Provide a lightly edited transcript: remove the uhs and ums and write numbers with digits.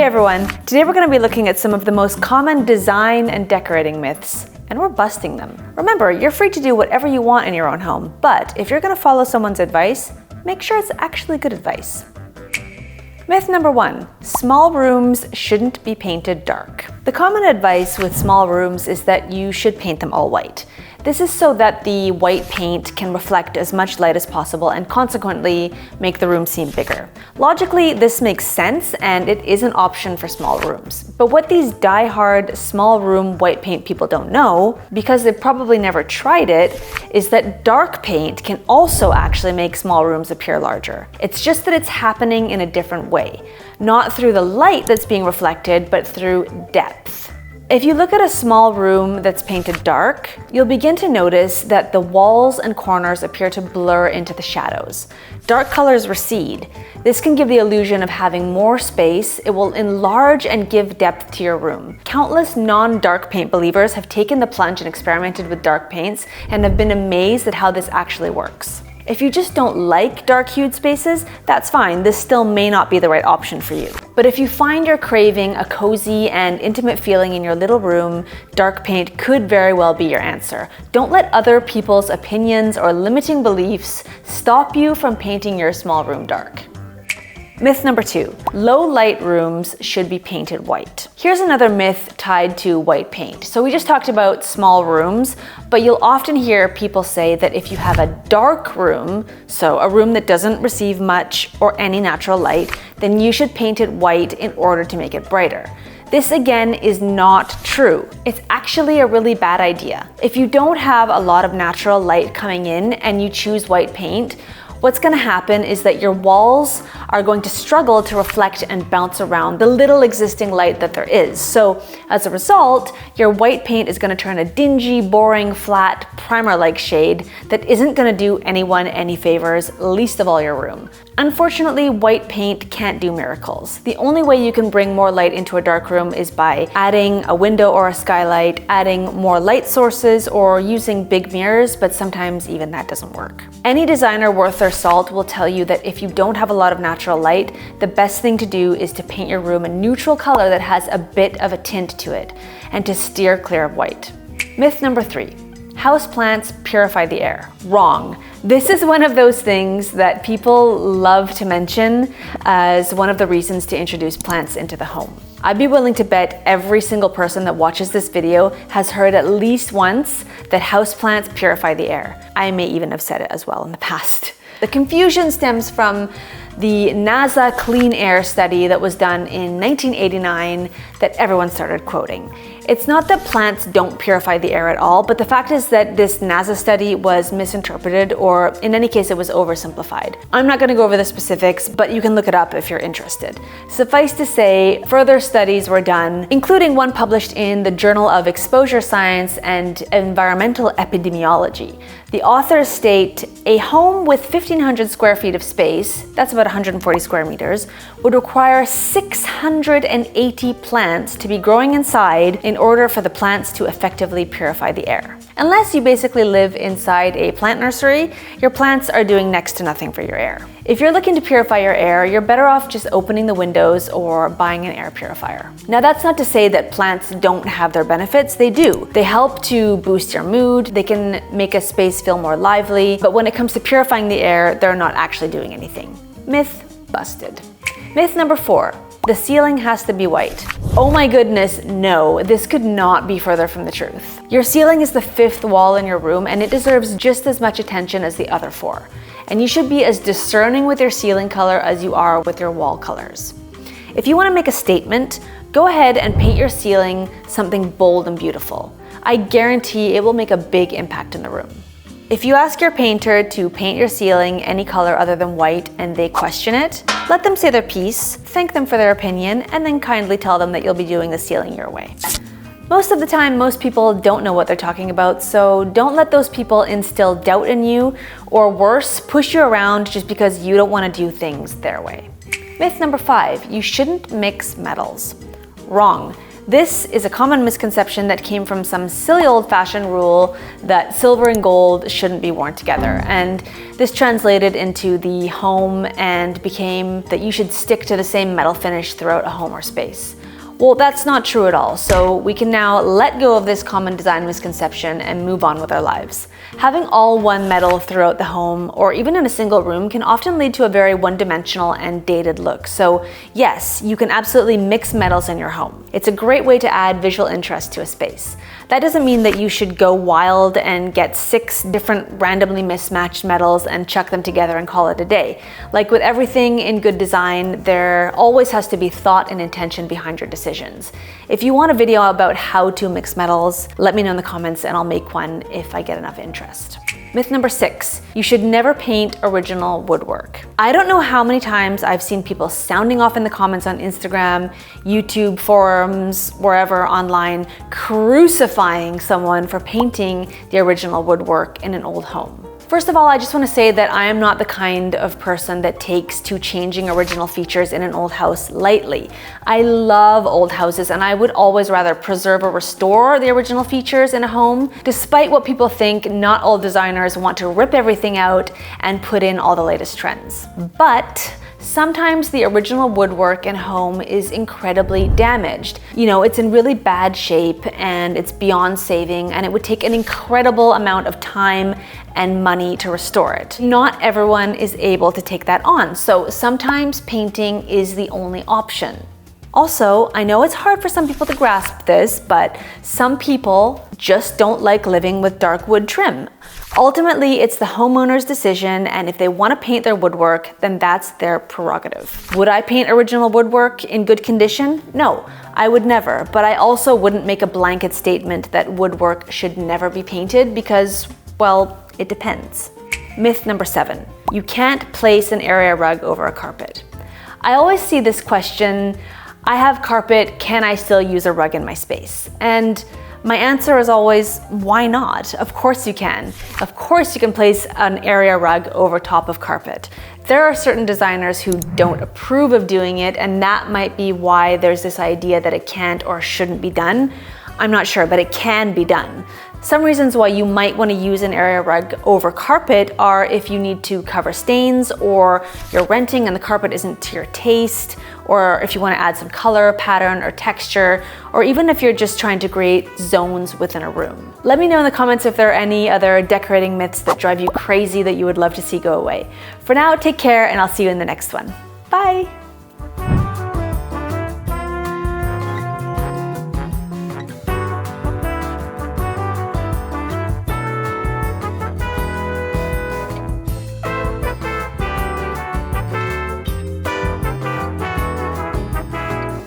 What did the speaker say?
everyone, today we're going to be looking at some of the most common design and decorating myths, and we're busting them. Remember, you're free to do whatever you want in your own home, but if you're going to follow someone's advice, make sure it's actually good advice. Myth number 1, small rooms shouldn't be painted dark. The common advice with small rooms is that you should paint them all white. This is so that the white paint can reflect as much light as possible and consequently make the room seem bigger. Logically, this makes sense and it is an option for small rooms. But what these die-hard small room white paint people don't know, because they've probably never tried it, is that dark paint can also actually make small rooms appear larger. It's just that it's happening in a different way. Not through the light that's being reflected, but through depth. If you look at a small room that's painted dark, you'll begin to notice that the walls and corners appear to blur into the shadows. Dark colors recede. This can give the illusion of having more space. It will enlarge and give depth to your room. Countless non-dark paint believers have taken the plunge and experimented with dark paints and have been amazed at how this actually works. If you just don't like dark hued spaces, that's fine. This still may not be the right option for you. But if you find you're craving a cozy and intimate feeling in your little room, dark paint could very well be your answer. Don't let other people's opinions or limiting beliefs stop you from painting your small room dark. Myth number 2, low light rooms should be painted white. Here's another myth tied to white paint. So we just talked about small rooms, but you'll often hear people say that if you have a dark room, so a room that doesn't receive much or any natural light, then you should paint it white in order to make it brighter. This again is not true. It's actually a really bad idea. If you don't have a lot of natural light coming in and you choose white paint, what's going to happen is that your walls are going to struggle to reflect and bounce around the little existing light that there is. So as a result, your white paint is going to turn a dingy, boring, flat, primer-like shade that isn't going to do anyone any favors, least of all your room. Unfortunately, white paint can't do miracles. The only way you can bring more light into a dark room is by adding a window or a skylight, adding more light sources, or using big mirrors, but sometimes even that doesn't work. Any designer worth their salt will tell you that if you don't have a lot of natural light, the best thing to do is to paint your room a neutral color that has a bit of a tint to it, and to steer clear of white. Myth number 3. Houseplants purify the air. Wrong. This is one of those things that people love to mention as one of the reasons to introduce plants into the home. I'd be willing to bet every single person that watches this video has heard at least once that houseplants purify the air. I may even have said it as well in the past. The confusion stems from the NASA clean air study that was done in 1989 that everyone started quoting. It's not that plants don't purify the air at all, but the fact is that this NASA study was misinterpreted, or in any case, it was oversimplified. I'm not going to go over the specifics, but you can look it up if you're interested. Suffice to say, further studies were done, including one published in the Journal of Exposure Science and Environmental Epidemiology. The authors state, a home with 1,500 square feet of space, that's about 140 square meters, would require 680 plants to be growing inside in order for the plants to effectively purify the air. Unless you basically live inside a plant nursery, your plants are doing next to nothing for your air. If you're looking to purify your air, you're better off just opening the windows or buying an air purifier. Now, that's not to say that plants don't have their benefits. They do. They help to boost your mood. They can make a space feel more lively. But when it comes to purifying the air, they're not actually doing anything. Myth busted. Myth number 4. The ceiling has to be white. Oh my goodness, no, this could not be further from the truth. Your ceiling is the 5th wall in your room and it deserves just as much attention as the other 4. And you should be as discerning with your ceiling color as you are with your wall colors. If you want to make a statement, go ahead and paint your ceiling something bold and beautiful. I guarantee it will make a big impact in the room. If you ask your painter to paint your ceiling any color other than white and they question it, let them say their piece, thank them for their opinion, and then kindly tell them that you'll be doing the ceiling your way. Most of the time, most people don't know what they're talking about, so don't let those people instill doubt in you, or worse, push you around just because you don't want to do things their way. Myth number 5, you shouldn't mix metals. Wrong. This is a common misconception that came from some silly old-fashioned rule that silver and gold shouldn't be worn together. And this translated into the home and became that you should stick to the same metal finish throughout a home or space. Well, that's not true at all, so we can now let go of this common design misconception and move on with our lives. Having all one metal throughout the home, or even in a single room, can often lead to a very one-dimensional and dated look. So yes, you can absolutely mix metals in your home. It's a great way to add visual interest to a space. That doesn't mean that you should go wild and get 6 different randomly mismatched metals and chuck them together and call it a day. Like with everything in good design, there always has to be thought and intention behind your decisions. If you want a video about how to mix metals, let me know in the comments and I'll make one if I get enough interest. Myth number 6, you should never paint original woodwork. I don't know how many times I've seen people sounding off in the comments on Instagram, YouTube, forums, wherever online, crucifying someone for painting the original woodwork in an old home. First of all, I just want to say that I am not the kind of person that takes to changing original features in an old house lightly. I love old houses and I would always rather preserve or restore the original features in a home. Despite what people think, not all designers want to rip everything out and put in all the latest trends. But sometimes the original woodwork in home is incredibly damaged. You know, it's in really bad shape and it's beyond saving, and it would take an incredible amount of time and money to restore it. Not everyone is able to take that on, so sometimes painting is the only option. Also, I know it's hard for some people to grasp this, but some people just don't like living with dark wood trim. Ultimately, it's the homeowner's decision, and if they want to paint their woodwork, then that's their prerogative. Would I paint original woodwork in good condition? No, I would never, but I also wouldn't make a blanket statement that woodwork should never be painted because, well, it depends. Myth number 7, you can't place an area rug over a carpet. I always see this question, I have carpet, can I still use a rug in my space? And my answer is always, why not? Of course you can. Of course you can place an area rug over top of carpet. There are certain designers who don't approve of doing it, and that might be why there's this idea that it can't or shouldn't be done. I'm not sure, but it can be done. Some reasons why you might want to use an area rug over carpet are if you need to cover stains, or you're renting and the carpet isn't to your taste, or if you want to add some color, pattern, or texture, or even if you're just trying to create zones within a room. Let me know in the comments if there are any other decorating myths that drive you crazy that you would love to see go away. For now, take care and I'll see you in the next one. Bye!